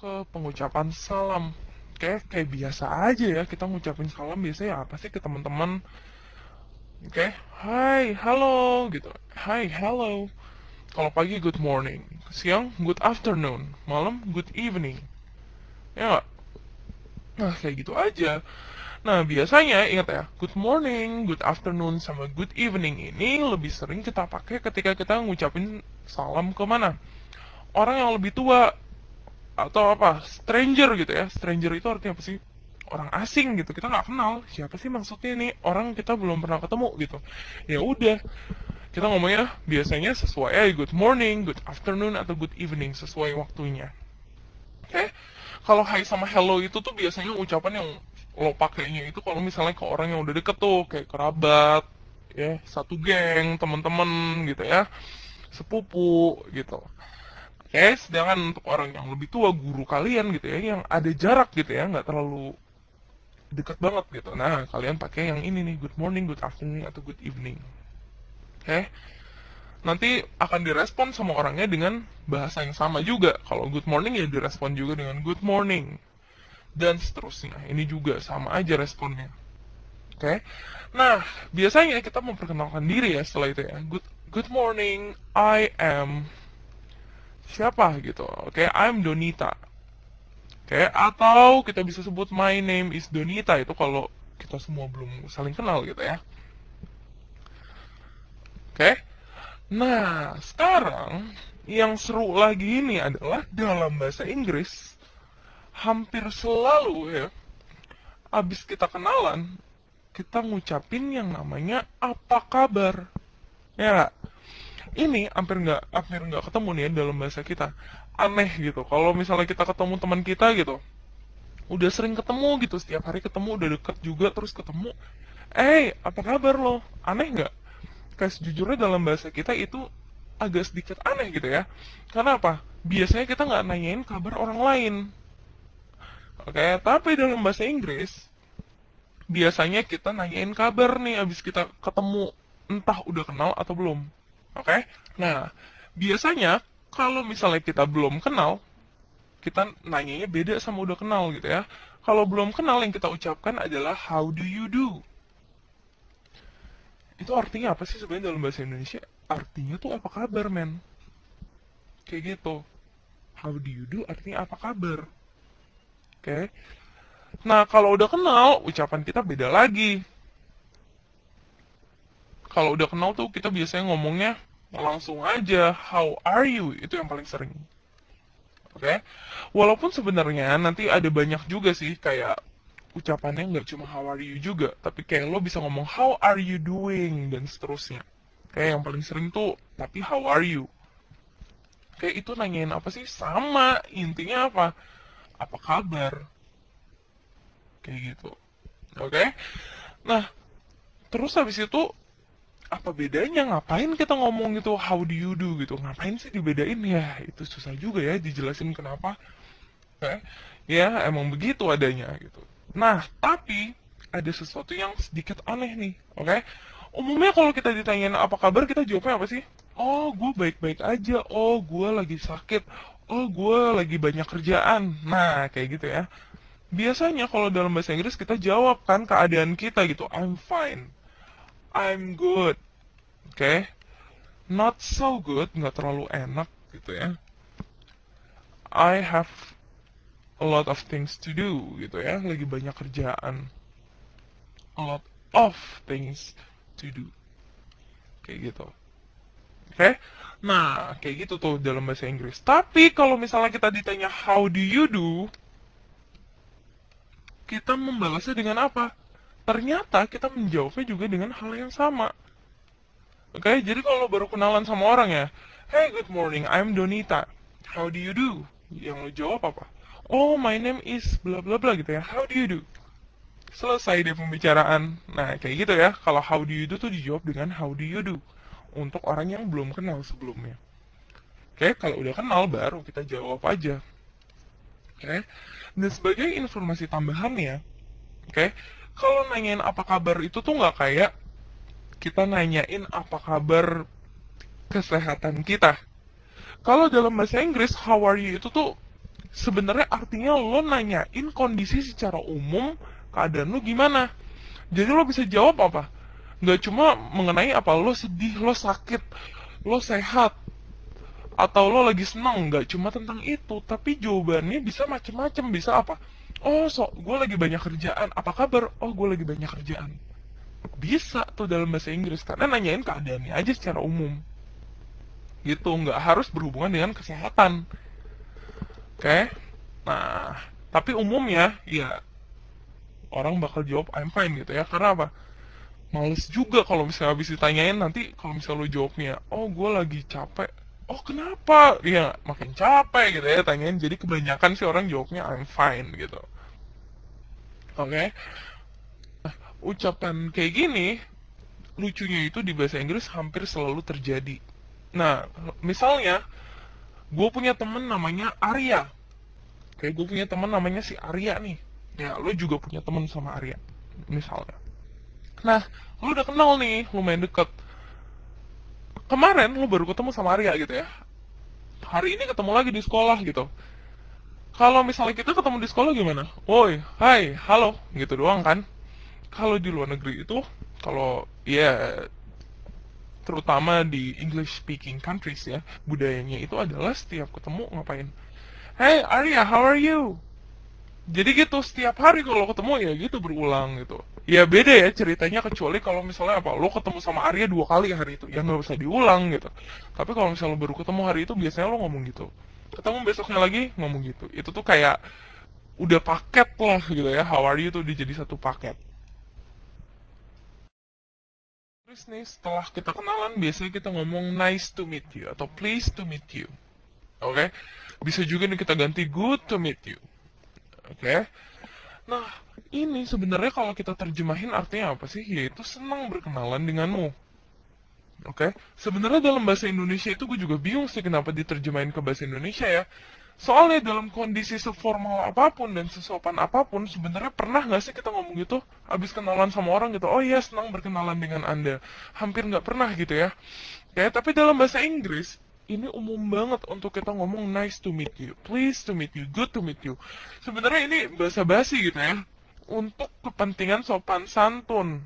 ke pengucapan salam. Kayak biasa aja ya kita ngucapin salam biasanya apa sih ke teman-teman. Hai, halo gitu. Hai, hello. Kalau pagi good morning, siang good afternoon, malam good evening. Ya nggak? Nah, kayak gitu aja. Nah, biasanya ingat ya, good morning, good afternoon, sama good evening ini lebih sering kita pakai ketika kita ngucapin salam ke mana? Orang yang lebih tua, atau apa, stranger gitu ya. Stranger itu artinya apa sih? Orang asing gitu, kita nggak kenal. Siapa sih maksudnya nih? Orang kita belum pernah ketemu gitu. Ya udah, kita ngomongnya biasanya sesuai good morning, good afternoon, atau good evening, sesuai waktunya. Kalau hi sama hello itu tuh biasanya ucapan yang lo pakainya itu kalau misalnya ke orang yang udah deket tuh, kayak kerabat, ya, satu geng, teman-teman gitu ya, sepupu gitu. Sedangkan untuk orang yang lebih tua, guru kalian gitu ya, yang ada jarak gitu ya, nggak terlalu dekat banget gitu. Nah, kalian pakai yang ini nih, good morning, good afternoon, atau good evening. Nanti akan direspon sama orangnya dengan bahasa yang sama juga. Kalau good morning ya direspon juga dengan good morning. Dan seterusnya. Ini juga sama aja responnya. Nah, biasanya kita memperkenalkan diri ya setelah itu ya. Good morning, I am siapa gitu. I'm Donita. Atau kita bisa sebut my name is Donita, itu kalau kita semua belum saling kenal gitu ya. Nah, sekarang yang seru lagi ini adalah dalam bahasa Inggris hampir selalu ya, abis kita kenalan, kita ngucapin yang namanya apa kabar. Ya nggak? Ini hampir nggak ketemu nih ya dalam bahasa kita. Aneh gitu. Kalau misalnya kita ketemu teman kita gitu, udah sering ketemu gitu, setiap hari ketemu, udah deket juga, terus ketemu, apa kabar lo? Aneh nggak? Kayak sejujurnya dalam bahasa kita itu agak sedikit aneh gitu ya. Karena apa? Biasanya kita nggak nanyain kabar orang lain. Tapi dalam bahasa Inggris, biasanya kita nanyain kabar nih abis kita ketemu, entah udah kenal atau belum. Nah, biasanya kalau misalnya kita belum kenal, kita nanyanya beda sama udah kenal gitu ya. Kalau belum kenal, yang kita ucapkan adalah how do you do. Itu artinya apa sih sebenarnya dalam bahasa Indonesia? Artinya tuh apa kabar, men? Kayak gitu. How do you do artinya apa kabar? Nah, kalau udah kenal, ucapan kita beda lagi. Kalau udah kenal tuh kita biasanya ngomongnya langsung aja, how are you? Itu yang paling sering. Walaupun sebenarnya nanti ada banyak juga sih kayak ucapannya nggak cuma how are you juga, tapi kayak lo bisa ngomong how are you doing dan seterusnya. Yang paling sering tuh tapi how are you. Itu nanyain apa sih? Sama, intinya apa? Apa kabar? Kayak gitu. Nah, terus habis itu apa bedanya? Ngapain kita ngomong gitu how do you do gitu? Ngapain sih dibedain ya? Itu susah juga ya dijelasin kenapa. Ya, emang begitu adanya gitu. Nah, tapi ada sesuatu yang sedikit aneh nih. Umumnya kalau kita ditanyain apa kabar, kita jawabnya apa sih? Oh, gue baik-baik aja. Oh, gue lagi sakit. Oh, gue lagi banyak kerjaan. Nah, kayak gitu ya. Biasanya kalau dalam bahasa Inggris kita jawab kan keadaan kita gitu. I'm fine. I'm good. Not so good, nggak terlalu enak gitu ya. I have a lot of things to do gitu ya. Lagi banyak kerjaan. A lot of things to do. Kayak gitu. Nah, kayak gitu tuh dalam bahasa Inggris. Tapi kalau misalnya kita ditanya how do you do, kita membalasnya dengan apa? Ternyata kita menjawabnya juga dengan hal yang sama. Jadi kalau baru kenalan sama orang ya, hey, good morning, I'm Donita. How do you do? Yang lo jawab apa? Oh, my name is bla bla bla gitu ya. How do you do? Selesai deh pembicaraan. Nah, kayak gitu ya. Kalau how do you do tuh dijawab dengan how do you do. Untuk orang yang belum kenal sebelumnya. Kalau udah kenal baru kita jawab aja. Dan sebagai informasi tambahan ya, kalau nanyain apa kabar itu tuh nggak kayak kita nanyain apa kabar kesehatan kita. Kalau dalam bahasa Inggris, how are you itu tuh sebenarnya artinya lo nanyain kondisi secara umum, keadaan lo gimana. Jadi lo bisa jawab apa? Nggak cuma mengenai apa lo sedih, lo sakit, lo sehat, atau lo lagi senang. Nggak cuma tentang itu, tapi jawabannya bisa macem-macem. Bisa apa? Oh, gue lagi banyak kerjaan. Apa kabar? Oh, gue lagi banyak kerjaan. Bisa tuh dalam bahasa Inggris, karena nanyain keadaannya aja secara umum. Gitu, nggak harus berhubungan dengan kesehatan. Oke? Nah, tapi umumnya, ya orang bakal jawab I'm fine gitu ya. Karena apa? Males juga kalau misalnya habis ditanyain nanti, kalau misalnya lo jawabnya, oh gue lagi capek. Oh kenapa? Ya makin capek gitu ya tanyain. Jadi kebanyakan sih orang jawabnya I'm fine gitu. Oke? Ucapan kayak gini, lucunya itu di bahasa Inggris hampir selalu terjadi. Nah, misalnya, gue punya temen namanya Arya. Kayak gue punya temen namanya si Arya nih. Ya, lo juga punya temen sama Arya, misalnya. Nah, lo udah kenal nih, lumayan deket. Kemarin lo baru ketemu sama Arya gitu ya. Hari ini ketemu lagi di sekolah gitu. Kalau misalnya kita ketemu di sekolah gimana? Woi, hai, halo, gitu doang kan. Kalau di luar negeri itu, kalau ya terutama di English speaking countries ya, budayanya itu adalah setiap ketemu ngapain? Hey Arya, how are you? Jadi gitu setiap hari kalau ketemu ya gitu berulang gitu. Ya beda ya ceritanya, kecuali kalau misalnya apa, lo ketemu sama Arya 2 kali hari itu, ya nggak usah diulang gitu. Tapi kalau misalnya lo baru ketemu hari itu, biasanya lo ngomong gitu. Ketemu besoknya lagi ngomong gitu. Itu tuh kayak udah paket lah gitu ya. How are you tuh udah jadi satu paket. Terus nih setelah kita kenalan, biasanya kita ngomong nice to meet you atau pleased to meet you. Oke? Bisa juga nih kita ganti good to meet you. Oke? Nah, ini sebenarnya kalau kita terjemahin artinya apa sih? Yaitu senang berkenalan denganmu. Oke? Sebenarnya dalam bahasa Indonesia itu gue juga bingung sih kenapa diterjemahin ke bahasa Indonesia ya. Soalnya dalam kondisi seformal apapun dan sesopan apapun, sebenarnya pernah nggak sih kita ngomong gitu? Abis kenalan sama orang gitu, oh iya senang berkenalan dengan Anda. Hampir nggak pernah gitu ya. Ya, tapi dalam bahasa Inggris, ini umum banget untuk kita ngomong nice to meet you, pleased to meet you, good to meet you. Sebenarnya ini bahasa basi gitu ya, untuk kepentingan sopan santun.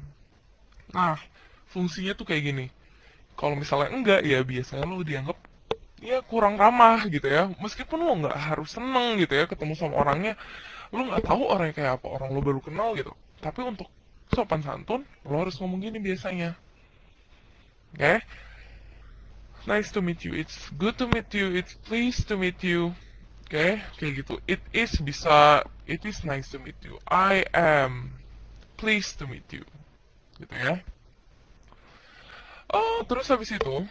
Nah, fungsinya tuh kayak gini. Kalau misalnya enggak, ya biasanya lo dianggap ya kurang ramah gitu ya. Meskipun lo nggak harus seneng gitu ya ketemu sama orangnya, lo nggak tahu orangnya kayak apa, orang lo baru kenal gitu. Tapi untuk sopan santun, lo harus ngomong gini biasanya. Oke? Nice to meet you, it's good to meet you, it's pleased to meet you. Oke, kayak gitu. It is bisa, it is nice to meet you. I am pleased to meet you. Gitu ya. Oh, terus habis itu,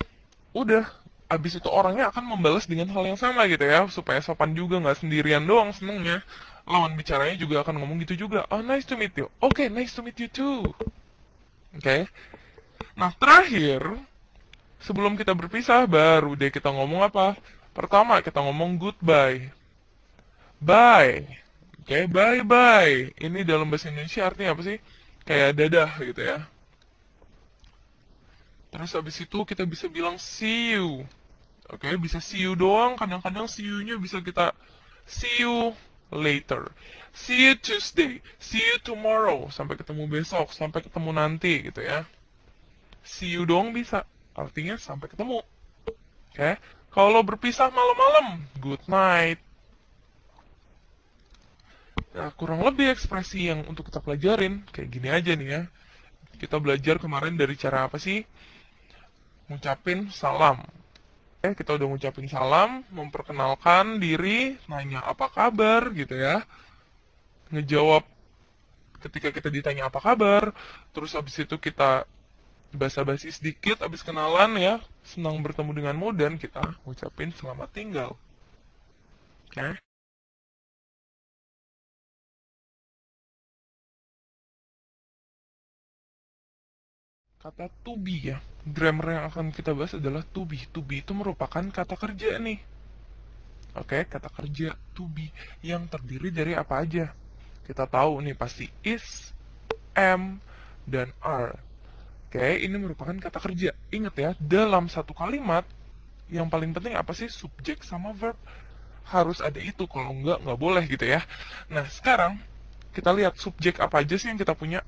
udah. Habis itu orangnya akan membalas dengan hal yang sama gitu ya. Supaya sopan juga, nggak sendirian doang senengnya. Lawan bicaranya juga akan ngomong gitu juga. Oh, nice to meet you. Oke, nice to meet you too. Oke. Nah, terakhir, sebelum kita berpisah, baru deh kita ngomong apa? Pertama, kita ngomong goodbye. Bye. Oke, bye-bye. Ini dalam bahasa Indonesia artinya apa sih? Kayak dadah gitu ya. Terus habis itu kita bisa bilang see you. Oke, bisa see you doang. Kadang-kadang see you-nya bisa kita see you later. See you Tuesday. See you tomorrow. Sampai ketemu besok. Sampai ketemu nanti gitu ya. See you doang bisa. Artinya sampai ketemu. Oke. Kalau berpisah malam-malam, good night. Nah, kurang lebih ekspresi yang untuk kita pelajarin kayak gini aja nih ya. Kita belajar kemarin dari cara apa sih? Ngucapin salam. Kita udah ngucapin salam, memperkenalkan diri, nanya apa kabar gitu ya. Ngejawab ketika kita ditanya apa kabar. Terus habis itu kita basa-basi sedikit habis kenalan ya. Senang bertemu denganmu dan kita ngucapin selamat tinggal. Oke. Kata to be ya. Grammar yang akan kita bahas adalah to be. To be itu merupakan kata kerja nih. Oke, kata kerja to be yang terdiri dari apa aja? Kita tahu nih pasti is, am, dan are. Oke, ini merupakan kata kerja. Ingat ya, dalam satu kalimat yang paling penting apa sih? Subjek sama verb. harus ada itu, kalau nggak boleh gitu ya. Nah, sekarang kita lihat subjek apa aja sih yang kita punya.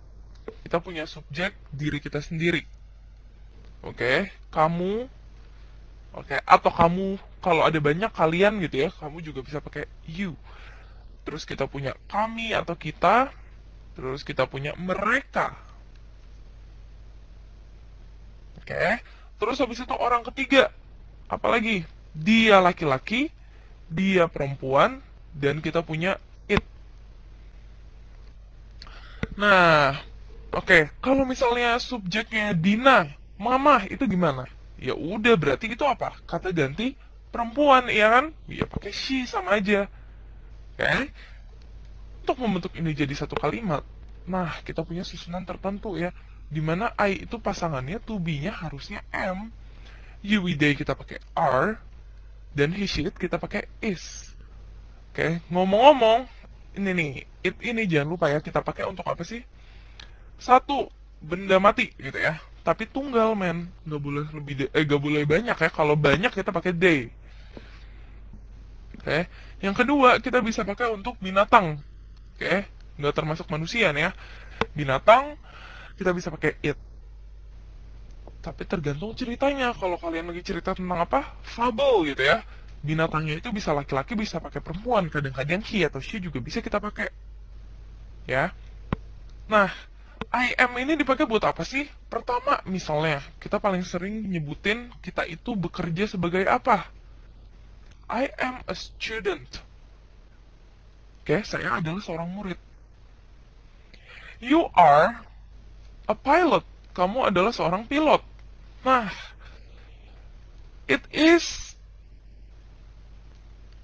Kita punya subjek diri kita sendiri. Oke, kamu. Oke, atau kamu, kalau ada banyak kalian gitu ya, kamu juga bisa pakai you. Terus kita punya kami atau kita. Terus kita punya mereka. Oke, terus habis itu orang ketiga. Apalagi? Dia laki-laki, dia perempuan, dan kita punya it. Nah, oke, kalau misalnya subjeknya Dina, Mama, itu gimana? Ya udah, berarti itu apa? Kata ganti perempuan, iya kan? Ya pakai she sama aja. Oke? Untuk membentuk ini jadi satu kalimat, nah kita punya susunan tertentu ya, dimana I itu pasangannya to be-nya harusnya am, you, we, they kita pakai are, dan he, she, it kita pakai is. Oke, ngomong-ngomong, ini nih, it ini jangan lupa ya, kita pakai untuk apa sih? Satu, benda mati gitu ya, tapi tunggal men, nggak boleh nggak boleh banyak ya. Kalau banyak kita pakai they. Oke, yang kedua kita bisa pakai untuk binatang. Oke, nggak termasuk manusia nih ya. Binatang kita bisa pakai it. Tapi tergantung ceritanya. Kalau kalian lagi cerita tentang apa, fable gitu ya, binatangnya itu bisa laki-laki, bisa pakai perempuan. Kadang-kadang he atau she juga bisa kita pakai. Ya. Nah, I am ini dipakai buat apa sih? Pertama, misalnya, kita paling sering nyebutin kita itu bekerja sebagai apa? I am a student. Oke, saya adalah seorang murid. You are a pilot. Kamu adalah seorang pilot. Nah, it is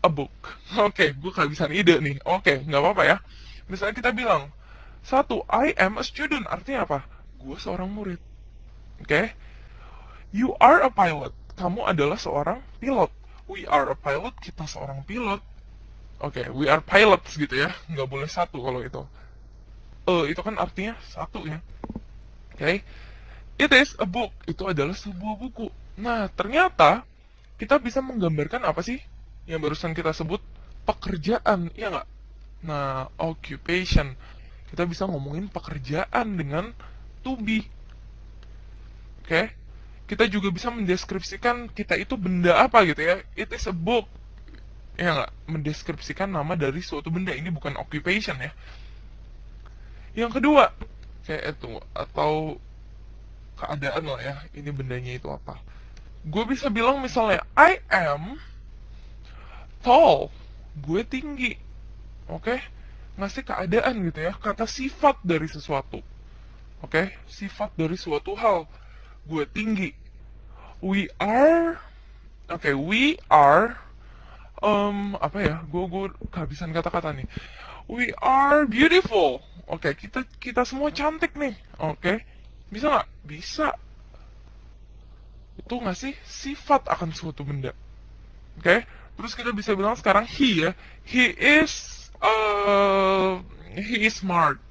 a book. Oke, gue kehabisan ide nih. Oke, nggak apa-apa ya. Misalnya kita bilang, satu, I am a student. Artinya apa? Gue seorang murid. Oke. You are a pilot. Kamu adalah seorang pilot. We are a pilot. Kita seorang pilot. Oke, we are pilots gitu ya. Nggak boleh satu kalau itu. Itu kan artinya satu ya. Oke. It is a book. Itu adalah sebuah buku. Nah, ternyata kita bisa menggambarkan apa sih yang barusan kita sebut? Pekerjaan, iya nggak? Nah, occupation. Kita bisa ngomongin pekerjaan dengan to be. Oke. Kita juga bisa mendeskripsikan kita itu benda apa gitu ya. It is a book. Ya nggak? Mendeskripsikan nama dari suatu benda. Ini bukan occupation ya. Yang kedua, kayak itu, atau keadaan lah ya. Ini bendanya itu apa. Gue bisa bilang misalnya, I am tall. Gue tinggi. Oke? Ngasih keadaan gitu ya. Kata sifat dari sesuatu. Oke? Sifat dari suatu hal. Gue tinggi. We are... Oke, we are... apa ya? Gue kehabisan kata-kata nih. We are beautiful. Oke, kita semua cantik nih. Oke. Bisa nggak? Bisa. Itu ngasih sifat akan suatu benda. Oke. Terus kita bisa bilang sekarang he ya. He is smart.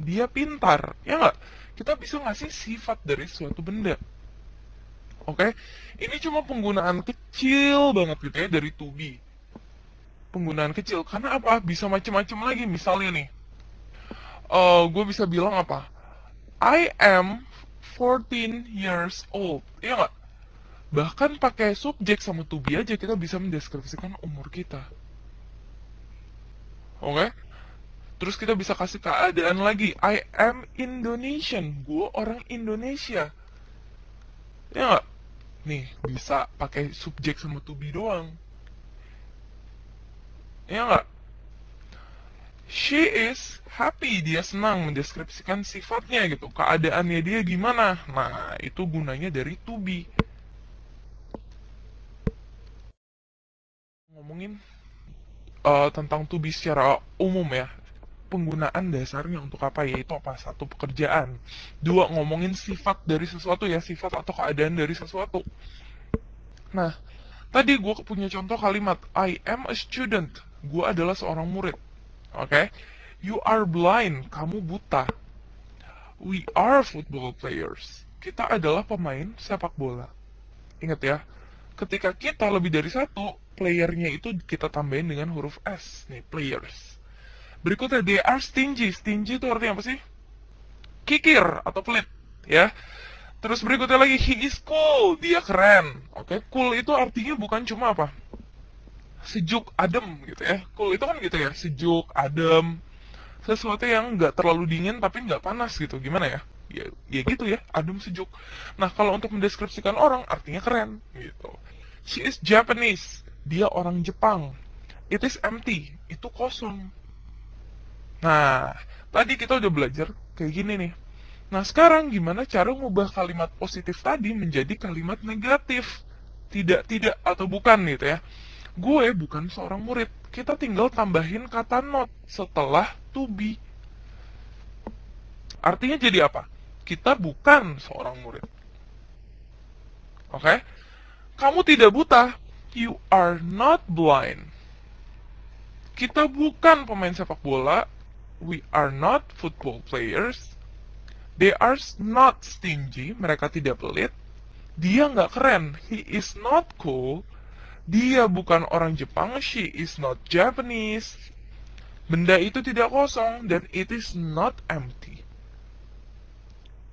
Dia pintar. Ya nggak? Kita bisa ngasih sifat dari suatu benda. Oke. Ini cuma penggunaan kecil banget gitu ya dari to be. Penggunaan kecil. Karena apa? Bisa macam-macam lagi. Misalnya nih. Gue bisa bilang apa? I am 14 years old. Ya nggak? Bahkan pakai subjek sama to be aja kita bisa mendeskripsikan umur kita. Oke? Terus kita bisa kasih keadaan lagi. I am Indonesian. Gue orang Indonesia. Ya nggak? Nih, bisa pakai subjek sama to be doang. Ya nggak? She is happy. Dia senang, mendeskripsikan sifatnya gitu. Keadaannya dia gimana. Nah, itu gunanya dari to be. Ngomongin tentang to be secara umum ya. Penggunaan dasarnya untuk apa? Yaitu apa? Satu, pekerjaan. Dua, ngomongin sifat dari sesuatu ya. Sifat atau keadaan dari sesuatu. Nah, tadi gue punya contoh kalimat. I am a student. Gue adalah seorang murid. Oke? You are blind. Kamu buta. We are football players. Kita adalah pemain sepak bola. Ingat ya. ketika kita lebih dari satu, playernya itu kita tambahin dengan huruf S. Nih, players. Berikutnya, they are stingy. Stingy itu artinya apa sih? Kikir atau pelit, ya. Terus berikutnya lagi, he is cool. Dia keren. Oke, cool itu artinya bukan cuma apa? Sejuk, adem gitu ya. Cool itu kan gitu ya, sejuk, adem. Sesuatu yang nggak terlalu dingin tapi nggak panas gitu. Gimana ya? Ya gitu ya, adem sejuk. Nah, kalau untuk mendeskripsikan orang artinya keren gitu. She is Japanese. Dia orang Jepang. It is empty. Itu kosong. Nah, tadi kita udah belajar kayak gini nih. Nah, sekarang gimana cara ngubah kalimat positif tadi menjadi kalimat negatif? Tidak, atau bukan gitu ya. Gue bukan seorang murid. Kita tinggal tambahin kata not setelah to be. Artinya jadi apa? Kita bukan seorang murid. Oke? Kamu tidak buta. You are not blind. Kita bukan pemain sepak bola. We are not football players. They are not stingy. Mereka tidak pelit. Dia nggak keren. He is not cool. Dia bukan orang Jepang. She is not Japanese. Benda itu tidak kosong. Dan it is not empty.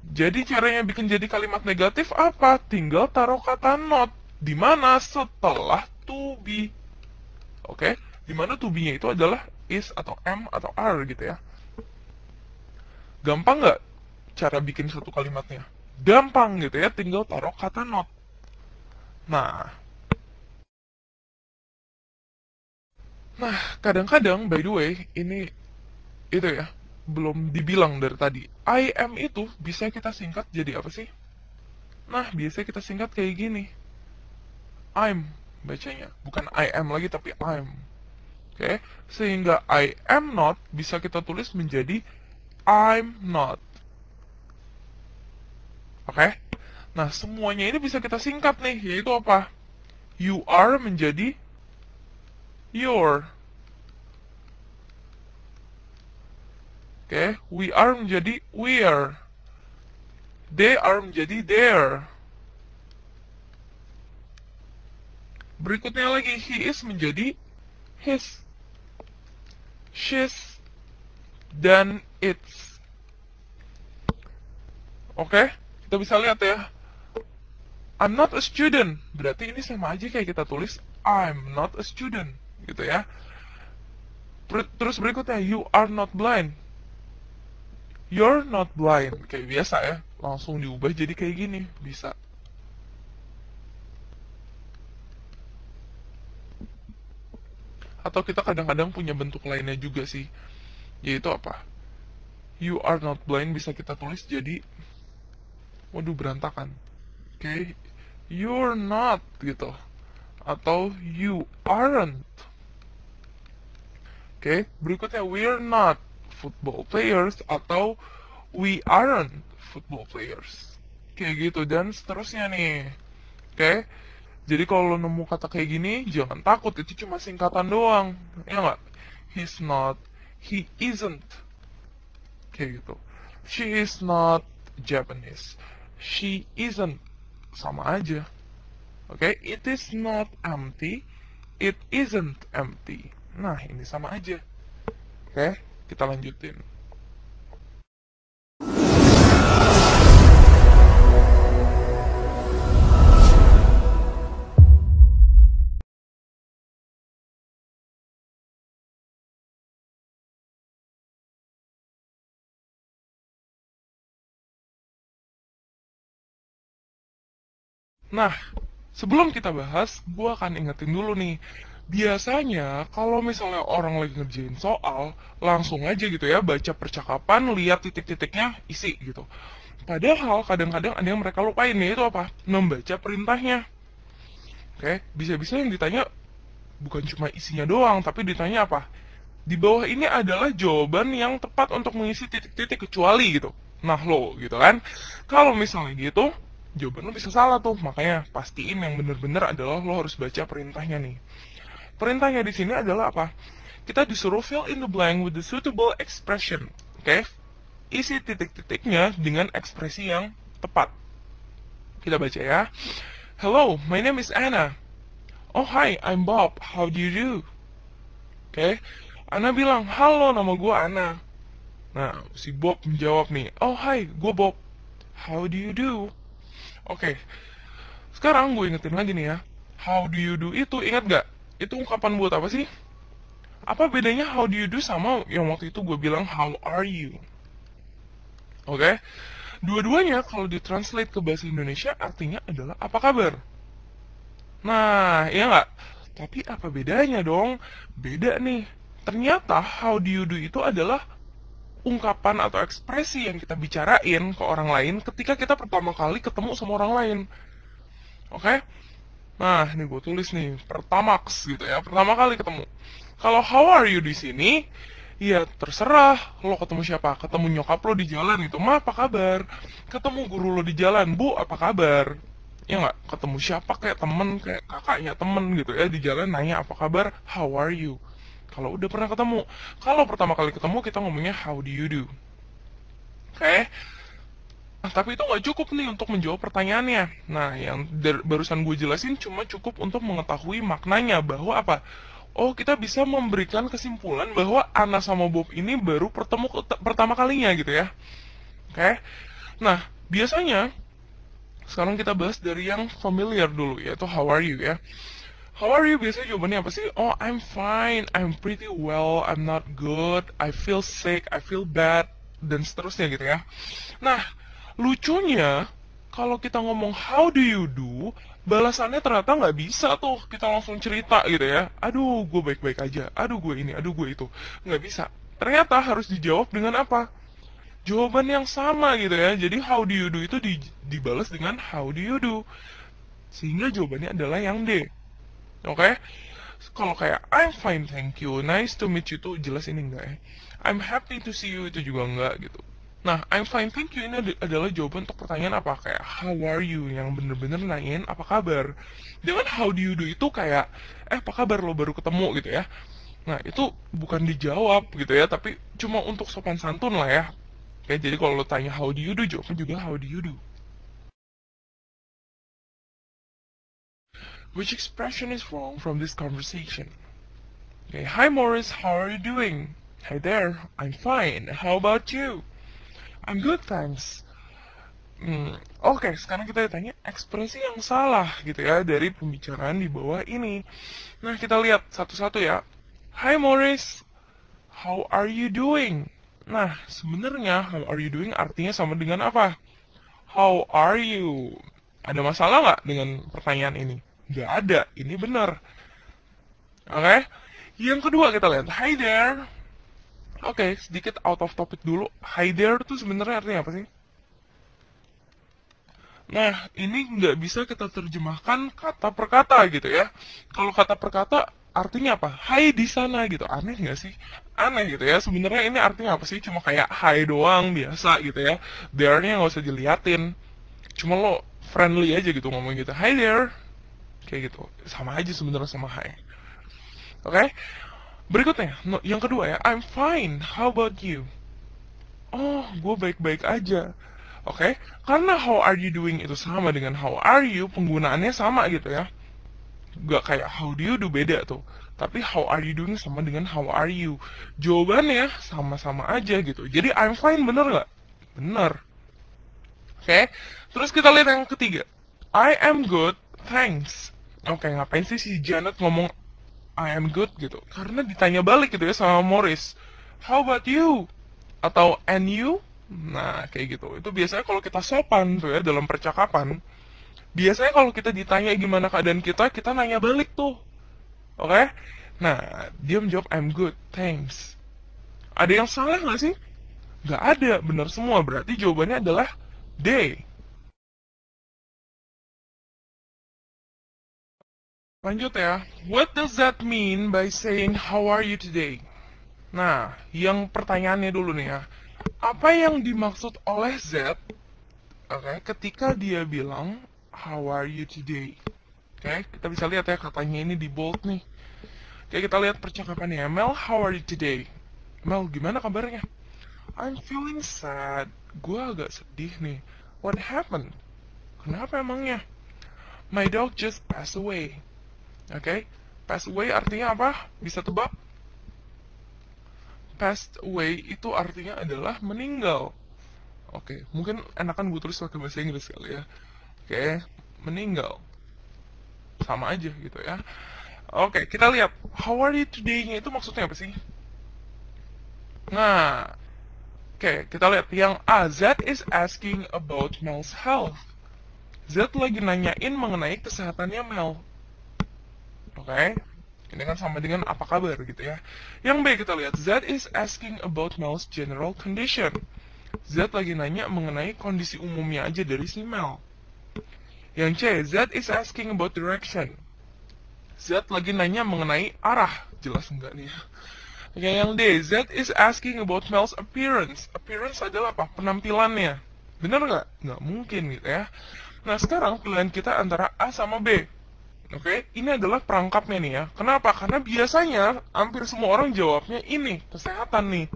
Jadi caranya bikin jadi kalimat negatif apa? Tinggal taruh kata not. Dimana setelah to be. Oke? Dimana to be-nya itu adalah is atau am atau are gitu ya. Gampang nggak cara bikin satu kalimatnya? Gampang gitu ya, tinggal taruh kata not. Nah, kadang-kadang by the way, ini itu ya, belum dibilang dari tadi. I am itu bisa kita singkat jadi apa sih? Nah, biasanya kita singkat kayak gini. I'm bacanya, bukan I am lagi tapi I'm. Oke, sehingga I am not bisa kita tulis menjadi I'm not. Oke? Nah, semuanya ini bisa kita singkat nih, yaitu apa? You are menjadi your. Oke, we are menjadi we're. They are menjadi their. Berikutnya lagi, he is menjadi his. She's dan it's. Oke? Kita bisa lihat ya. I'm not a student. Berarti ini sama aja kayak kita tulis I'm not a student. Gitu ya. Terus berikutnya, you are not blind. You're not blind. Kayak biasa ya. Langsung diubah jadi kayak gini. Bisa. Atau kita kadang-kadang punya bentuk lainnya juga sih. Yaitu apa? You are not blind bisa kita tulis jadi waduh berantakan. Oke, you're not gitu. Atau you aren't. Oke, berikutnya we're not football players atau we aren't football players. Kayak gitu dan seterusnya nih. Oke. Jadi kalau lo nemu kata kayak gini, jangan takut, itu cuma singkatan doang. Ya nggak? He's not, he isn't. Kayak gitu. She is not Japanese. She isn't. Sama aja. Oke? It is not empty. It isn't empty. Nah, ini sama aja. Oke? Kita lanjutin. Nah, sebelum kita bahas, gue akan ingetin dulu nih. Biasanya, kalau misalnya orang lagi ngerjain soal, langsung aja gitu ya, baca percakapan, lihat titik-titiknya, isi gitu. Padahal, kadang-kadang ada yang mereka lupain, yaitu apa? Membaca perintahnya. Oke, bisa-bisa yang ditanya, bukan cuma isinya doang, tapi ditanya apa? Di bawah ini adalah jawaban yang tepat untuk mengisi titik-titik kecuali gitu. Nah lo, gitu kan. Kalau misalnya gitu, jawaban lo bisa salah tuh, makanya pastiin yang bener-bener adalah lo harus baca perintahnya nih. Perintahnya di sini adalah apa? Kita disuruh fill in the blank with the suitable expression. Oke? Isi titik-titiknya dengan ekspresi yang tepat. Kita baca ya. Hello, my name is Anna. Oh hi, I'm Bob. How do you do? Oke, Anna bilang, halo, nama gue Anna. Nah, si Bob menjawab nih, oh hi, gue Bob. How do you do? Oke, sekarang gue ingetin lagi nih ya. How do you do itu, ingat gak? Itu ungkapan buat apa sih? Apa bedanya how do you do sama yang waktu itu gue bilang how are you? Oke, dua-duanya kalau ditranslate ke bahasa Indonesia artinya adalah apa kabar? Nah, iya nggak? Tapi apa bedanya dong? Beda nih. Ternyata how do you do itu adalah ungkapan atau ekspresi yang kita bicarain ke orang lain ketika kita pertama kali ketemu sama orang lain. Oke? Nah, ini gue tulis nih, pertamax gitu ya, pertama kali ketemu. Kalau how are you di sini, ya terserah lo ketemu siapa. Ketemu nyokap lo di jalan itu, ma apa kabar? Ketemu guru lo di jalan, bu apa kabar? Ya nggak, ketemu siapa kayak temen, kayak kakaknya temen gitu ya di jalan nanya apa kabar, how are you? Kalau udah pernah ketemu, kalau pertama kali ketemu kita ngomongnya how do you do? Oke? Nah, tapi itu nggak cukup nih untuk menjawab pertanyaannya. Nah, yang barusan gue jelasin cuma cukup untuk mengetahui maknanya bahwa apa? Oh, kita bisa memberikan kesimpulan bahwa Anna sama Bob ini baru bertemu pertama kalinya gitu ya. Oke? Nah, biasanya sekarang kita bahas dari yang familiar dulu, yaitu how are you ya. How are you biasanya jawabannya apa sih? Oh, I'm fine, I'm pretty well, I'm not good, I feel sick, I feel bad, dan seterusnya gitu ya. Nah, lucunya, kalau kita ngomong how do you do, balasannya ternyata nggak bisa tuh kita langsung cerita gitu ya. Aduh, gue baik-baik aja. Aduh, gue ini, aduh, gue itu. Nggak bisa. Ternyata harus dijawab dengan apa? Jawaban yang sama gitu ya. Jadi how do you do itu dibalas dengan how do you do. Sehingga jawabannya adalah yang D. Oke? Kalau kayak I'm fine thank you, nice to meet you tuh jelas ini enggak ya. I'm happy to see you itu juga enggak gitu. Nah, I'm fine thank you ini adalah jawaban untuk pertanyaan apa? Kayak how are you, yang bener-bener nanyain apa kabar. Dengan how do you do itu kayak apa kabar lo baru ketemu gitu ya. Nah, itu bukan dijawab gitu ya, tapi cuma untuk sopan santun lah ya. Oke, jadi kalau lo tanya how do you do, jawabnya juga how do you do. Which expression is wrong from this conversation? Okay, hi Morris, how are you doing? Hi there, I'm fine. How about you? I'm good, thanks. Oke, sekarang kita tanya ekspresi yang salah gitu ya dari pembicaraan di bawah ini. Nah, kita lihat satu-satu ya. Hi Morris, how are you doing? Nah, sebenarnya how are you doing artinya sama dengan apa? How are you? Ada masalah nggak dengan pertanyaan ini? Nggak ada, ini benar. Oke, yang kedua kita lihat, hi there. Oke, sedikit out of topic dulu. Hi there tuh sebenarnya artinya apa sih? Nah, ini nggak bisa kita terjemahkan kata per kata gitu ya. Kalau kata per kata artinya apa? Hai di sana gitu. Aneh nggak sih? Aneh gitu ya. Sebenarnya ini artinya apa sih? Cuma kayak hai doang biasa gitu ya. There-nya nggak usah diliatin. Cuma lo friendly aja gitu ngomong gitu. Hi there. Kayak gitu. Sama aja sebenarnya sama hi. Oke? Berikutnya, yang kedua ya. I'm fine. How about you? Oh, gue baik-baik aja. Oke, karena how are you doing itu sama dengan how are you, penggunaannya sama gitu ya. Gak kayak how do you do, beda tuh. Tapi how are you doing sama dengan how are you. Jawabannya sama-sama aja gitu. Jadi I'm fine bener gak? Bener. Oke, terus kita lihat yang ketiga. I am good, thanks. Oke, ngapain sih si Janet ngomong I am good gitu? Karena ditanya balik gitu ya sama Morris. How about you? Atau and you? Nah, kayak gitu. Itu biasanya kalau kita sopan tuh ya dalam percakapan. Biasanya kalau kita ditanya gimana keadaan kita, kita nanya balik tuh. Oke? Nah, dia menjawab I'm good, thanks. Ada yang salah nggak sih? Nggak ada, benar semua. Berarti jawabannya adalah D. Lanjut ya. What does that mean by saying how are you today? Nah, yang pertanyaannya dulu nih ya. Apa yang dimaksud oleh Z ketika dia bilang how are you today? Kita bisa lihat ya katanya ini di bold nih. Kita lihat percakapannya. Mel, how are you today? Mel, gimana kabarnya? I'm feeling sad. Gue agak sedih nih. What happened? Kenapa emangnya? My dog just passed away. Oke, pass away artinya apa? Bisa tebak? Passed away itu artinya adalah meninggal. Oke, mungkin enakan gue tulis pakai bahasa Inggris kali ya. Oke, meninggal. Sama aja gitu ya. Oke, kita lihat. How are you today-nya itu maksudnya apa sih? Nah, oke, kita lihat yang A. Z is asking about Mel's health. Z lagi nanyain mengenai kesehatannya Mel. Oke, ini kan sama dengan apa kabar gitu ya. Yang B kita lihat, Z is asking about Mel's general condition. Z lagi nanya mengenai kondisi umumnya aja dari si Mel. Yang C, Z is asking about direction. Z lagi nanya mengenai arah. Jelas enggak nih ya? Yang D, Z is asking about Mel's appearance. Appearance adalah apa? Penampilannya. Benar nggak? Nggak mungkin gitu ya. Nah sekarang pilihan kita antara A sama B. Oke, ini adalah perangkapnya nih ya. Kenapa? Karena biasanya hampir semua orang jawabnya ini, kesehatan nih.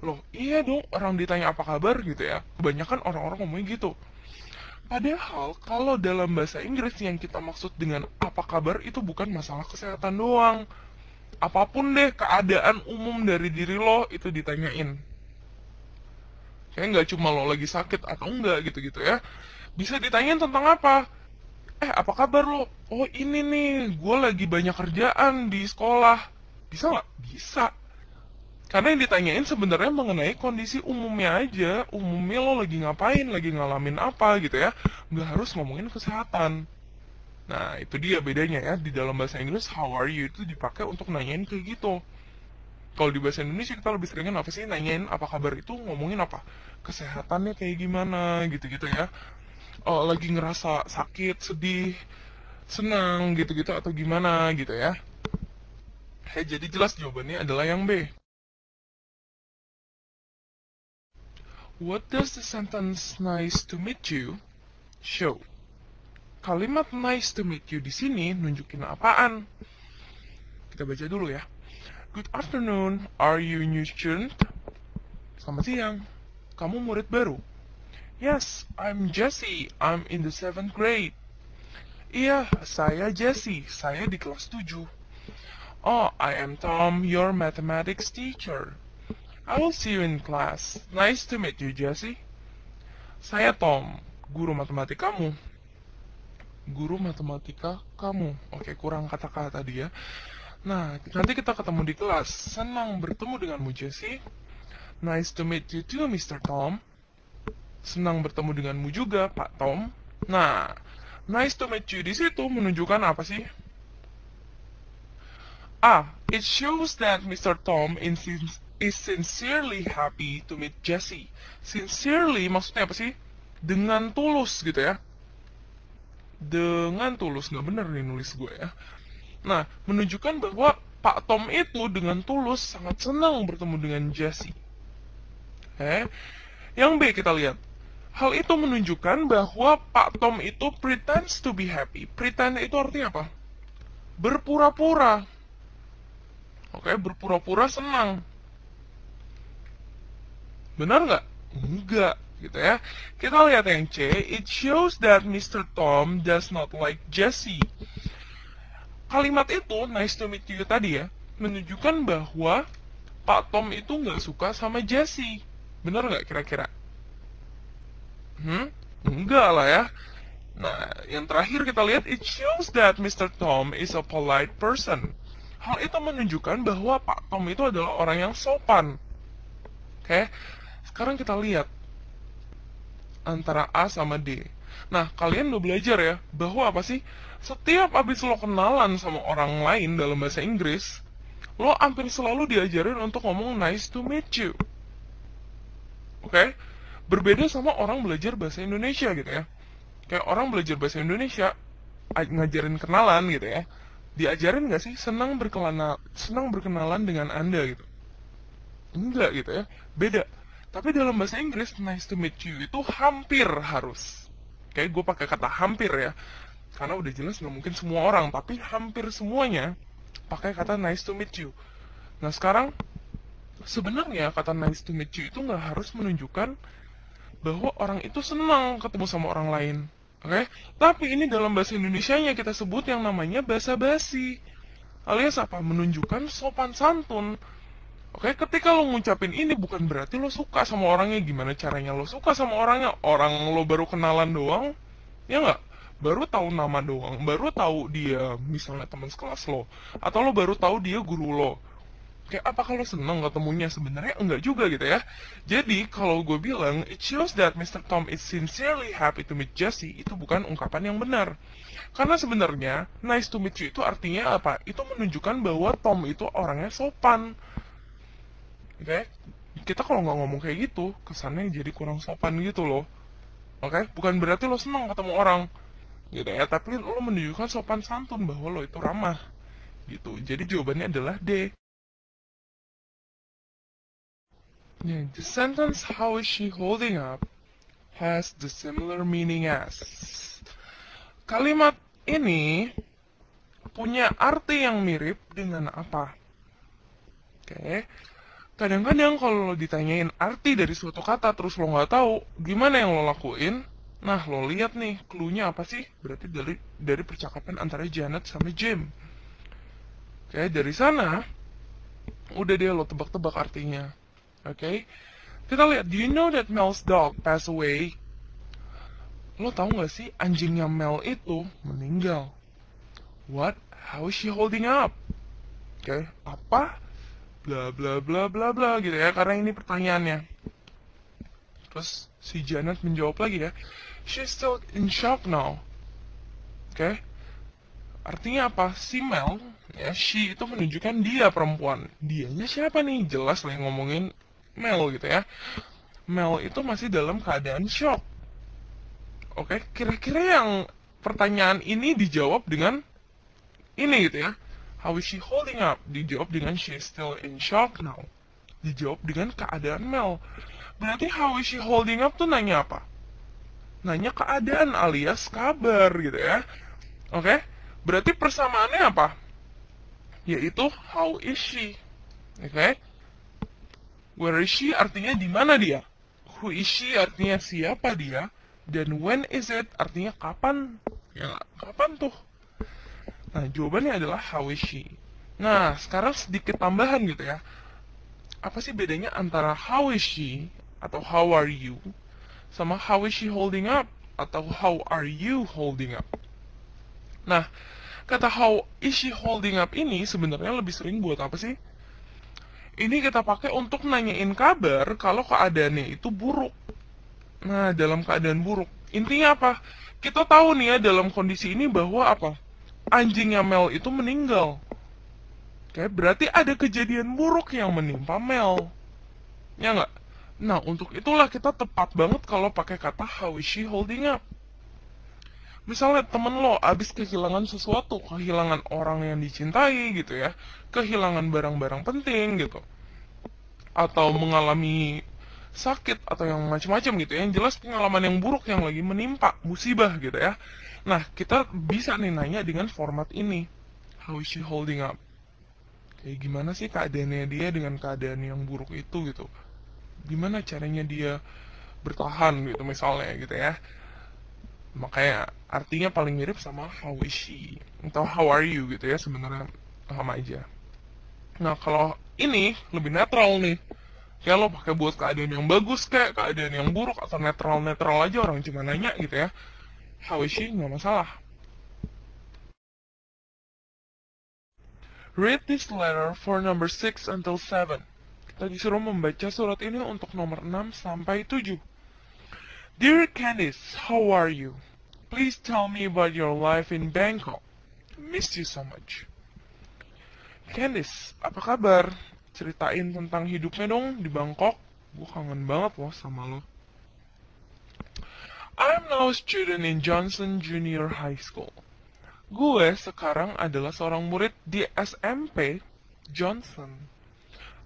Loh, iya dong, orang ditanya apa kabar gitu ya. Kebanyakan orang-orang ngomongnya gitu. Padahal kalau dalam bahasa Inggris yang kita maksud dengan apa kabar itu bukan masalah kesehatan doang. Apapun deh keadaan umum dari diri lo itu ditanyain. Kayak nggak cuma lo lagi sakit atau enggak gitu-gitu ya. Bisa ditanyain tentang apa? Apa kabar lo? Oh ini nih, gue lagi banyak kerjaan di sekolah. Bisa nggak? Bisa. Karena yang ditanyain sebenarnya mengenai kondisi umumnya aja. Umumnya lo lagi ngapain, lagi ngalamin apa gitu ya. Nggak harus ngomongin kesehatan. Nah, itu dia bedanya ya. Di dalam bahasa Inggris, how are you itu dipakai untuk nanyain kayak gitu. Kalau di bahasa Indonesia kita lebih seringnya apa sih? Nanyain apa kabar itu ngomongin apa? Kesehatannya kayak gimana gitu-gitu ya. Lagi ngerasa sakit, sedih, senang gitu-gitu atau gimana gitu ya. Jadi jelas jawabannya adalah yang B. What does the sentence nice to meet you show? Kalimat nice to meet you di sini nunjukin apaan? Kita baca dulu ya. Good afternoon, are you new student? Selamat siang, kamu murid baru? Yes, I'm Jessie, I'm in the 7th grade. Iya, saya Jessie, saya di kelas 7. Oh, I am Tom, your mathematics teacher. I will see you in class. Nice to meet you, Jessie. Saya Tom, guru matematika kamu. Guru matematika kamu. Oke, kurang kata-kata tadi ya. Nah, nanti kita ketemu di kelas. Senang bertemu denganmu, Jessie. Nice to meet you too, Mr. Tom. Senang bertemu denganmu juga, Pak Tom. Nah, nice to meet you di situ menunjukkan apa sih? A. It shows that Mr. Tom is sincerely happy to meet Jessie. Sincerely maksudnya apa sih? Dengan tulus gitu ya. Dengan tulus, nggak bener nih nulis gue ya. Nah, menunjukkan bahwa Pak Tom itu dengan tulus sangat senang bertemu dengan Jessie. Yang B kita lihat. Hal itu menunjukkan bahwa Pak Tom itu pretends to be happy. Pretend itu artinya apa? Berpura-pura. Berpura-pura senang. Benar nggak? Enggak. Gitu ya. Kita lihat yang C. It shows that Mr. Tom does not like Jessie. Kalimat itu, nice to meet you tadi ya, menunjukkan bahwa Pak Tom itu nggak suka sama Jessie. Benar nggak kira-kira? Enggak lah ya. Nah, yang terakhir kita lihat, it shows that Mr. Tom is a polite person. Hal itu menunjukkan bahwa Pak Tom itu adalah orang yang sopan. Sekarang kita lihat antara A sama D. Nah, kalian udah belajar ya, bahwa apa sih? Setiap abis lo kenalan sama orang lain dalam bahasa Inggris, lo hampir selalu diajarin untuk ngomong nice to meet you. Berbeda sama orang belajar bahasa Indonesia gitu ya. Kayak orang belajar bahasa Indonesia, ngajarin kenalan gitu ya. Diajarin nggak sih senang berkenalan dengan Anda gitu? Enggak gitu ya, beda. Tapi dalam bahasa Inggris, nice to meet you itu hampir harus. Gue pakai kata hampir ya. Karena udah jelas nggak mungkin semua orang, tapi hampir semuanya pakai kata nice to meet you. Nah sekarang, sebenarnya kata nice to meet you itu nggak harus menunjukkan bahwa orang itu senang ketemu sama orang lain. Oke, tapi ini dalam bahasa Indonesianya kita sebut yang namanya basa-basi. Alias apa? Menunjukkan sopan santun. Oke, ketika lo ngucapin ini bukan berarti lo suka sama orangnya. Gimana caranya lo suka sama orangnya? Orang lo baru kenalan doang, ya nggak? Baru tahu nama doang, baru tahu dia misalnya teman sekelas lo, atau lo baru tahu dia guru lo. Kayak apakah lo seneng ketemunya? Sebenarnya enggak juga gitu ya. Jadi kalau gue bilang it shows that Mr. Tom is sincerely happy to meet Jessie, itu bukan ungkapan yang benar. Karena sebenarnya nice to meet you itu artinya apa? Itu menunjukkan bahwa Tom itu orangnya sopan. Oke, kita kalau nggak ngomong kayak gitu, kesannya jadi kurang sopan gitu loh. Oke, bukan berarti lo senang ketemu orang, gitu ya. Tapi lo menunjukkan sopan santun bahwa lo itu ramah, gitu. Jadi jawabannya adalah D. Yeah, the sentence "How is she holding up" has the similar meaning as. Kalimat ini punya arti yang mirip dengan apa? Oke. Kadang-kadang kalau lo ditanyain arti dari suatu kata terus lo nggak tahu, gimana yang lo lakuin? Nah, lo lihat nih, clue-nya apa sih? Berarti dari percakapan antara Janet sama Jim. Oke, dari sana udah deh lo tebak-tebak artinya. Oke, kita lihat. Do you know that Mel's dog passed away? Lo tahu nggak sih anjingnya Mel itu meninggal? What? How is she holding up? Oke, apa? Bla bla bla bla bla gitu ya, karena ini pertanyaannya. Terus si Janet menjawab lagi ya, she's still in shock now. Oke, artinya apa? Si Mel, ya, she itu menunjukkan dia perempuan. Dianya siapa nih? Jelas lah yang ngomongin Mel gitu ya. Mel itu masih dalam keadaan shock. Oke, kira-kira yang pertanyaan ini dijawab dengan ini gitu ya. How is she holding up? Dijawab dengan she is still in shock now. Dijawab dengan keadaan Mel. Berarti how is she holding up tuh nanya apa? Nanya keadaan alias kabar gitu ya. Oke, berarti persamaannya apa? Yaitu how is she. Oke. Where is she artinya di mana dia. Who is she artinya siapa dia. Dan when is it artinya kapan. Ya, kapan tuh? Nah, jawabannya adalah how is she. Nah, sekarang sedikit tambahan gitu ya. Apa sih bedanya antara how is she atau how are you sama how is she holding up atau how are you holding up? Nah, kata how is she holding up ini sebenarnya lebih sering buat apa sih? Ini kita pakai untuk nanyain kabar kalau keadaannya itu buruk. Nah, dalam keadaan buruk. Intinya apa? Kita tahu nih ya dalam kondisi ini bahwa apa? Anjingnya Mel itu meninggal. Oke, berarti ada kejadian buruk yang menimpa Mel. Ya nggak? Nah, untuk itulah kita tepat banget kalau pakai kata how is she holding up. Misalnya temen lo abis kehilangan sesuatu, kehilangan orang yang dicintai gitu ya, kehilangan barang-barang penting gitu, atau mengalami sakit atau yang macam-macam gitu ya, yang jelas pengalaman yang buruk yang lagi menimpa, musibah gitu ya. Nah, kita bisa nih nanya dengan format ini, how is she holding up? Kayak gimana sih keadaannya dia dengan keadaan yang buruk itu gitu. Gimana caranya dia bertahan gitu misalnya gitu ya. Makanya artinya paling mirip sama how is she atau how are you gitu ya, sebenarnya sama aja. Nah, kalau ini lebih netral nih. Kayak lo pakai buat keadaan yang bagus kayak keadaan yang buruk atau netral aja, orang cuma nanya gitu ya. How is she? Nggak masalah. Read this letter for number 6 until 7. Kita disuruh membaca surat ini untuk nomor 6 sampai 7. Dear Candice, how are you? Please tell me about your life in Bangkok. Miss you so much. Candice, apa kabar? Ceritain tentang hidupnya dong di Bangkok. Gue kangen banget loh sama lo. I'm now a student in Johnson Junior High School. Gue sekarang adalah seorang murid di SMP Johnson.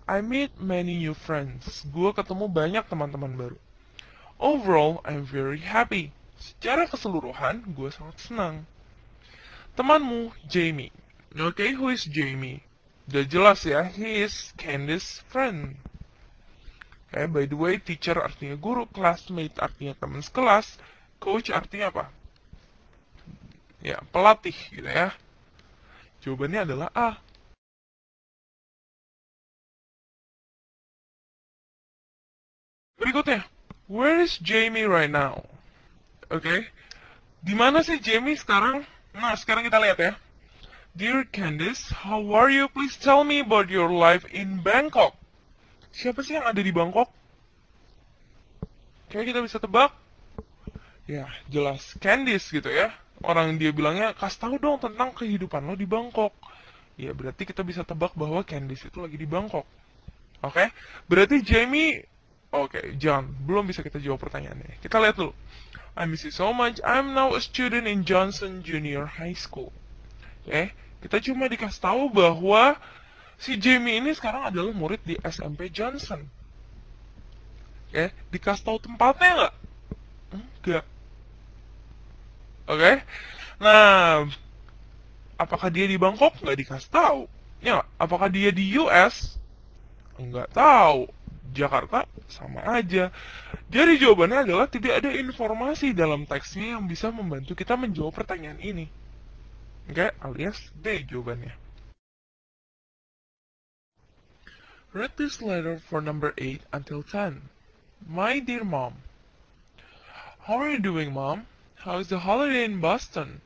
I meet many new friends. Gue ketemu banyak teman-teman baru. Overall, I'm very happy. Secara keseluruhan, gue sangat senang. Temanmu, Jamie. Okay, who is Jamie? Udah jelas ya, he is Candice's friend. Okay, by the way, teacher artinya guru, classmate artinya teman sekelas, coach artinya apa? Ya, pelatih gitu ya. Jawabannya adalah A. Berikutnya, where is Jamie right now? Oke, di mana sih Jamie sekarang? Nah, sekarang kita lihat ya. Dear Candice, how are you? Please tell me about your life in Bangkok. Siapa sih yang ada di Bangkok? Kayak kita bisa tebak. Ya, jelas Candice gitu ya. Orang dia bilangnya, kasih tahu dong tentang kehidupan lo di Bangkok. Ya, berarti kita bisa tebak bahwa Candice itu lagi di Bangkok. Oke? Berarti Jamie, oke, John, belum bisa kita jawab pertanyaannya. Kita lihat dulu. I miss you so much. I'm now a student in Johnson Junior High School. Oke, kita cuma dikasih tahu bahwa si Jamie ini sekarang adalah murid di SMP Johnson. Oke, dikasih tahu tempatnya nggak? Enggak. Oke, nah, apakah dia di Bangkok? Nggak dikasih tahu. Ya, apakah dia di US? Nggak tahu. Jakarta sama aja. Jadi jawabannya adalah tidak ada informasi dalam teksnya yang bisa membantu kita menjawab pertanyaan ini. Oke, alias D jawabannya. Read this letter for number 8 until 10. My dear mom. How are you doing, Mom? How's the holiday in Boston?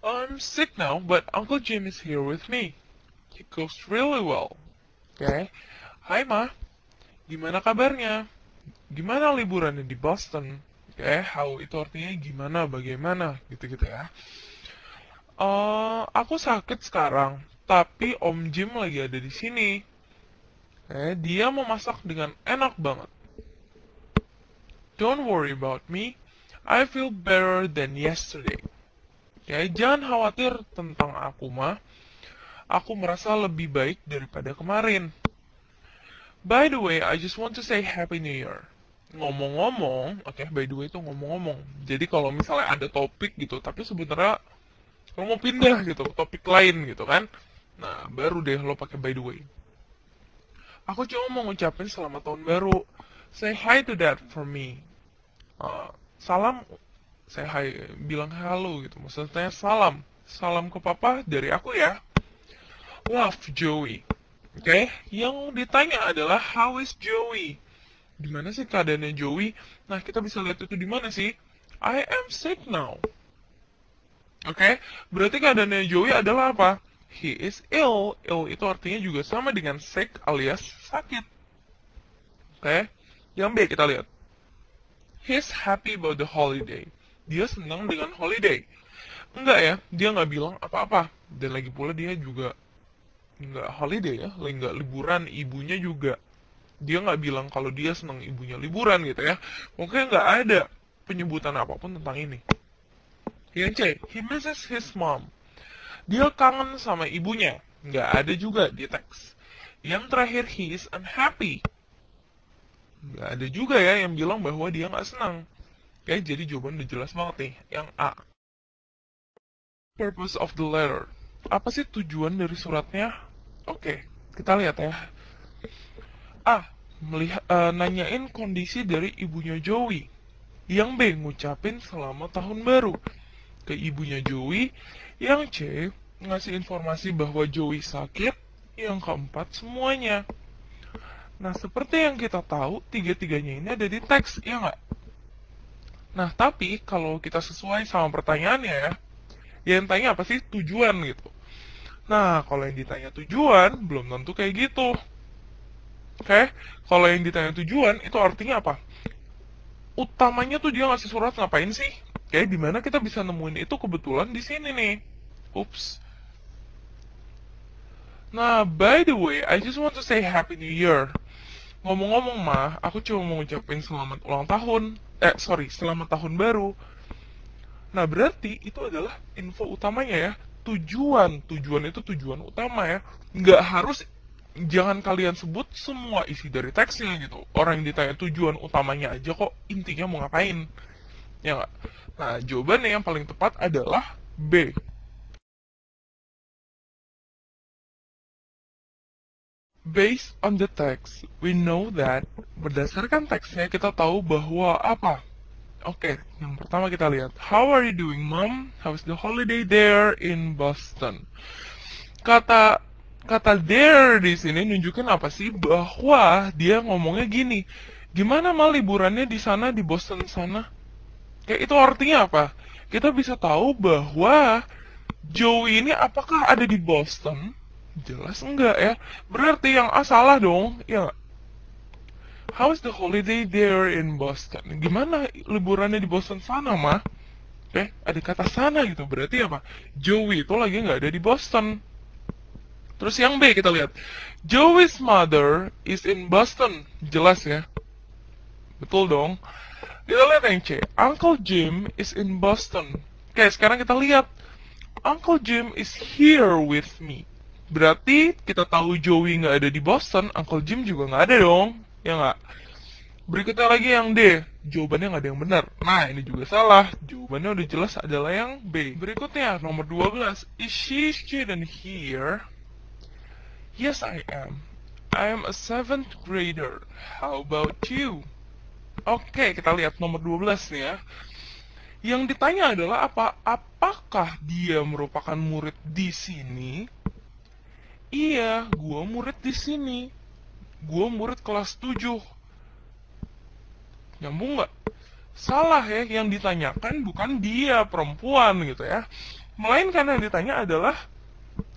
I'm sick now, but Uncle Jim is here with me. He cooks really well. Okay. Hai, Ma. Gimana kabarnya? Gimana liburannya di Boston? How itu artinya gimana, bagaimana, gitu-gitu ya. Aku sakit sekarang, tapi Om Jim lagi ada di sini. Dia memasak dengan enak banget. Don't worry about me. I feel better than yesterday. Jangan khawatir tentang aku, Ma. Aku merasa lebih baik daripada kemarin. By the way, I just want to say Happy New Year. Ngomong-ngomong, by the way itu ngomong-ngomong. Jadi kalau misalnya ada topik gitu, tapi sebenarnya lo mau pindah gitu, topik lain gitu kan. Nah, baru deh lo pakai by the way. Aku cuma mau ngucapin selamat tahun baru. Say hi to dad for me. Salam, say hi, bilang halo gitu. Maksudnya salam. Salam ke papa dari aku ya. Love, Joey. Yang ditanya adalah how is Joey? Gimana sih keadaannya Joey? Nah, kita bisa lihat itu di mana sih? I am sick now. Berarti keadaannya Joey adalah apa? He is ill. Ill itu artinya juga sama dengan sick alias sakit. Yang B kita lihat. He's happy about the holiday. Dia senang dengan holiday. Enggak ya, dia nggak bilang apa-apa. Dan lagi pula dia juga nggak holiday ya, lagi nggak liburan, ibunya juga. Dia nggak bilang kalau dia senang ibunya liburan gitu ya. Pokoknya nggak ada penyebutan apapun tentang ini. Yang C, he misses his mom. Dia kangen sama ibunya. Nggak ada juga di teks. Yang terakhir, he is unhappy. Nggak ada juga ya yang bilang bahwa dia nggak senang. Jadi jawaban udah jelas banget nih. Yang A. Purpose of the letter. Apa sih tujuan dari suratnya? Kita lihat ya. A. Nanyain kondisi dari ibunya Joey. Yang B. Ngucapin selamat tahun baru ke ibunya Joey. Yang C. Ngasih informasi bahwa Joey sakit. Yang keempat semuanya. Nah, seperti yang kita tahu, tiga-tiganya ini ada di teks, ya nggak? Nah, tapi kalau kita sesuai sama pertanyaannya ya, yang tanya apa sih tujuan gitu. Nah, kalau yang ditanya tujuan, belum tentu kayak gitu. Kalau yang ditanya tujuan, itu artinya apa? Utamanya tuh dia ngasih surat ngapain sih? Dimana kita bisa nemuin itu kebetulan di sini nih. Oops. Nah, by the way, I just want to say Happy New Year. Ngomong-ngomong mah, aku cuma mau ngucapin selamat ulang tahun. Selamat tahun baru. Nah, berarti itu adalah info utamanya ya. Tujuan itu tujuan utama ya. Nggak harus, jangan kalian sebut semua isi dari teksnya gitu. Orang yang ditanya tujuan utamanya aja kok intinya mau ngapain. Ya nggak? Nah, jawabannya yang paling tepat adalah B. Based on the text, we know that berdasarkan teksnya kita tahu bahwa apa? Oke, yang pertama kita lihat. How are you doing, Mom? How's the holiday there in Boston? Kata kata there di sini nunjukin apa sih? Bahwa dia ngomongnya gini. Gimana mal liburannya di sana di Boston sana? Kayak itu artinya apa? Kita bisa tahu bahwa Joey ini apakah ada di Boston? Jelas enggak ya. Berarti yang A salah dong. Ya, how's the holiday there in Boston? Gimana liburannya di Boston sana, mah? Oke, ada kata sana gitu. Berarti apa? Joey itu lagi nggak ada di Boston. Terus yang B kita lihat. Joey's mother is in Boston. Jelas ya. Betul dong. Kita lihat yang C. Uncle Jim is in Boston. Oke, sekarang kita lihat. Uncle Jim is here with me. Berarti kita tahu Joey nggak ada di Boston, Uncle Jim juga nggak ada dong. Ya nggak? Berikutnya lagi yang D. Jawabannya nggak ada yang benar. Nah, ini juga salah. Jawabannya udah jelas adalah yang B. Berikutnya, nomor 12. Is she student here? Yes, I am. I am a 7th grader. How about you? Oke, kita lihat nomor 12 nih ya. Yang ditanya adalah apa? Apakah dia merupakan murid di sini? Iya, gua murid di sini. Gua murid kelas 7. Nyambung nggak? Salah ya, yang ditanyakan bukan dia perempuan gitu ya. Melainkan yang ditanya adalah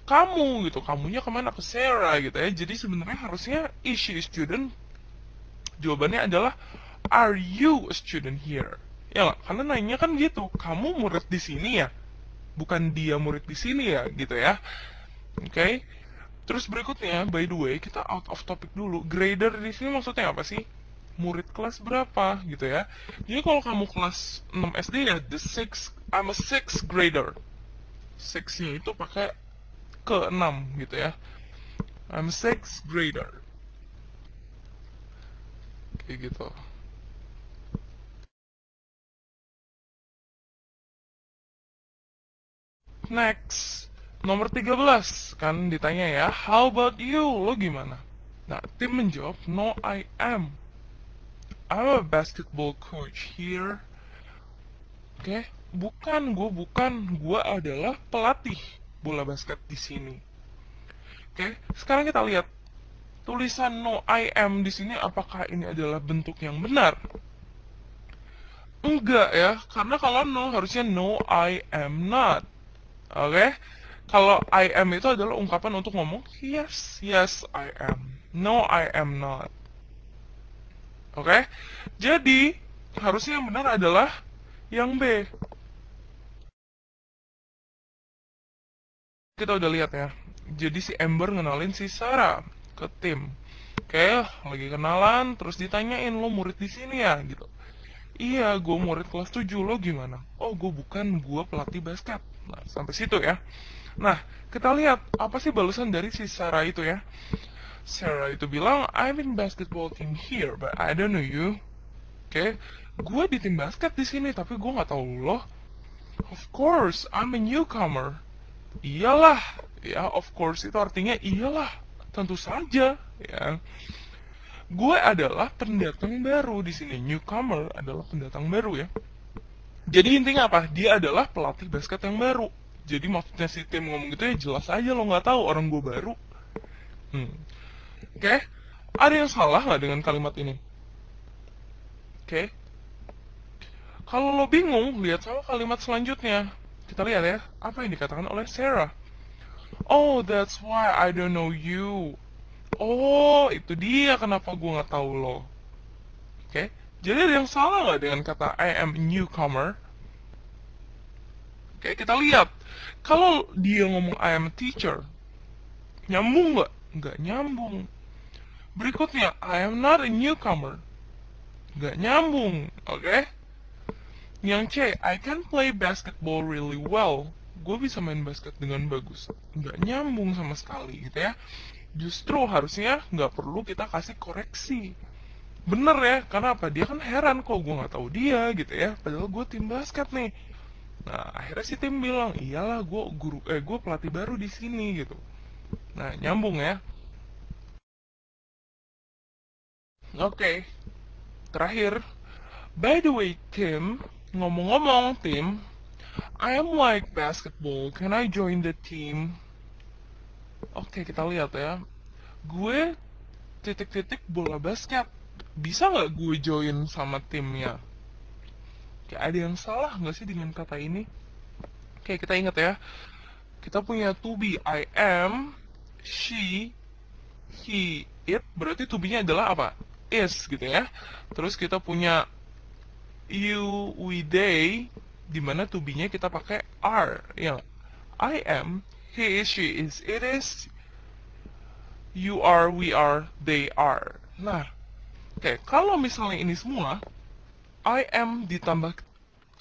kamu gitu. Kamunya kemana? Ke Sarah gitu ya. Jadi sebenarnya harusnya is she a student? Jawabannya adalah are you a student here? Ya nggak? Karena nanya kan gitu. Kamu murid di sini ya? Bukan dia murid di sini ya gitu ya. Oke. Terus berikutnya, by the way, kita out of topic dulu. Grader di sini maksudnya apa sih? Murid kelas berapa gitu ya. Jadi kalau kamu kelas 6 SD ya, I'm a 6th grader. 6-nya itu pakai ke 6 gitu ya. I'm a 6th grader. Kayak gitu. Next, nomor 13 kan ditanya ya, how about you? Lo gimana? Nah, tim menjawab, no I am. I'm a basketball coach here. Oke, bukan. Gue adalah pelatih bola basket di sini. Oke, sekarang kita lihat tulisan no I am di sini apakah ini adalah bentuk yang benar? Enggak ya, karena kalau no harusnya no I am not. Oke, kalau I am itu adalah ungkapan untuk ngomong yes I am. No I am not. Oke, jadi harusnya yang benar adalah yang B. Kita udah lihat ya. Jadi si Amber ngenalin si Sarah ke tim. Oke, lagi kenalan, terus ditanyain, lo murid di sini ya? Gitu. Iya, gue murid kelas 7, lo gimana? Oh, gue bukan, gue pelatih basket. Nah, sampai situ ya. Nah, kita lihat, apa sih balasan dari si Sarah itu ya? Sarah itu bilang, I'm in basketball team here, but I don't know you. Oke, gue di tim basket di sini, tapi gue nggak tahu lo. Of course, I'm a newcomer. Iyalah, ya of course itu artinya iyalah, tentu saja. Ya, gue adalah pendatang baru di sini. Newcomer adalah pendatang baru ya. Jadi intinya apa? Dia adalah pelatih basket yang baru. Jadi maksudnya si tim ngomong gitu ya jelas aja lo nggak tahu orang gue baru. Oke, ada yang salah nggak dengan kalimat ini? Oke, kalau lo bingung, lihat sama kalimat selanjutnya. Kita lihat ya, apa yang dikatakan oleh Sarah. Oh, that's why I don't know you. Oh, itu dia kenapa gue nggak tahu lo. Oke, jadi ada yang salah nggak dengan kata I am a newcomer? Oke, kita lihat. Kalau dia ngomong I am a teacher, nyambung nggak? Nggak nyambung. Berikutnya, I am not a newcomer. Nggak nyambung, oke? Yang C, I can play basketball really well. Gue bisa main basket dengan bagus. Nggak nyambung sama sekali gitu ya. Justru harusnya nggak perlu kita kasih koreksi. Bener ya, karena apa? Dia kan heran kok gue nggak tahu dia gitu ya. Padahal gue tim basket nih. Nah, akhirnya si tim bilang, iyalah gue pelatih baru di sini gitu. Nah, nyambung ya. Oke. Terakhir, By the way, Tim, ngomong-ngomong, Tim, I am like basketball. Can I join the team? Oke, kita lihat ya. Gue titik-titik bola basket. Bisa nggak gue join sama timnya? Oke, ada yang salah nggak sih dengan kata ini? Oke, kita ingat ya. Kita punya to be, I am, she, he, it. Berarti to be-nya adalah apa? Is, gitu ya. Terus kita punya you, we, they, dimana to be-nya kita pakai are. Ya, I am, he is, she is, it is, you are, we are, they are. Nah, oke, kalau misalnya ini semua, I am ditambah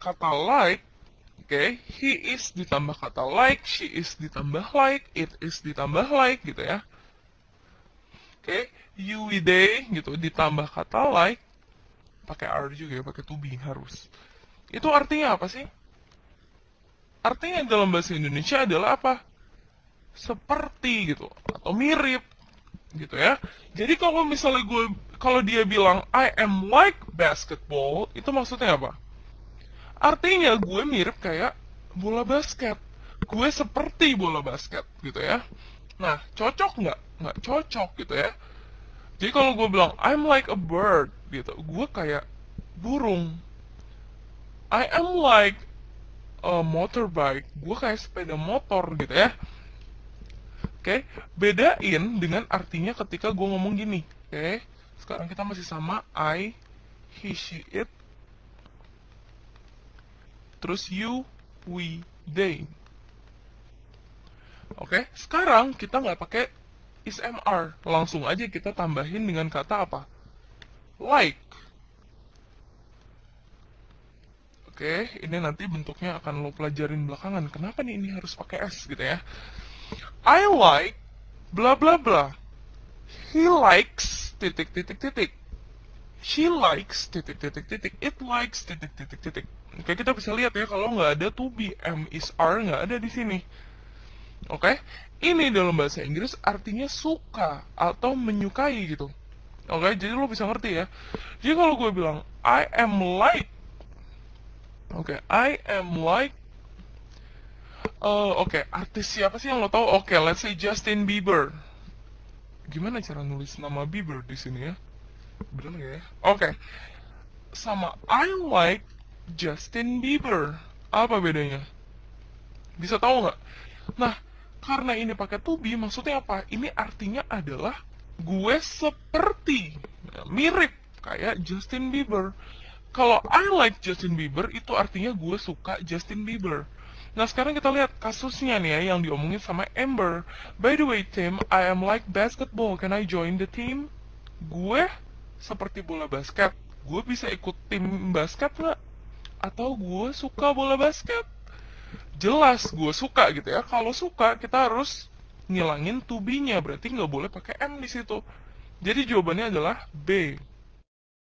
kata like, oke, he is ditambah kata like, she is ditambah like, it is ditambah like, gitu ya. Oke, you, we, they, gitu, ditambah kata like, pakai are juga ya, pakai to be harus. Itu artinya apa sih? Artinya dalam bahasa Indonesia adalah apa? Seperti gitu, atau mirip, gitu ya. Jadi kalau misalnya kalau dia bilang I am like basketball, itu maksudnya apa? Artinya gue mirip kayak bola basket. Gue seperti bola basket, gitu ya. Nah, cocok nggak? Nggak cocok, gitu ya. Jadi kalau gue bilang I'm like a bird, gitu, gue kayak burung. I am like a motorbike, gue kayak sepeda motor, gitu ya. Oke, bedain dengan artinya ketika gue ngomong gini. Oke, sekarang kita masih sama I, he, she, it. Terus you, we, they. Oke, sekarang kita nggak pakai is mr, langsung aja kita tambahin dengan kata apa? Like. Oke, ini nanti bentuknya akan lo pelajarin belakangan. Kenapa nih ini harus pakai s gitu ya? I like bla bla bla. He likes titik titik titik. She likes titik titik titik. It likes titik titik titik. Oke, kita bisa lihat ya kalau nggak ada to be, am, is, are nggak ada di sini. Oke, ini dalam bahasa Inggris artinya suka atau menyukai gitu. Oke, jadi lo bisa ngerti ya. Jadi kalau gue bilang I am like, oke, I am like, oke, artis siapa sih yang lo tahu? Oke, let's say Justin Bieber. Gimana cara nulis nama Bieber di sini ya? Bener nggak ya? Oke, sama I like Justin Bieber. Apa bedanya? Bisa tahu nggak? Nah, karena ini pakai to be, maksudnya apa? Ini artinya adalah gue seperti, mirip kayak Justin Bieber. Kalau I like Justin Bieber, itu artinya gue suka Justin Bieber. Nah, sekarang kita lihat kasusnya nih ya, yang diomongin sama Amber. By the way, Tim, I am like basketball. Can I join the team? Gue seperti bola basket. Gue bisa ikut tim basket nggak? Atau gue suka bola basket? Jelas gue suka gitu ya. Kalau suka kita harus ngilangin to be-nya, berarti nggak boleh pakai M di situ. Jadi jawabannya adalah B.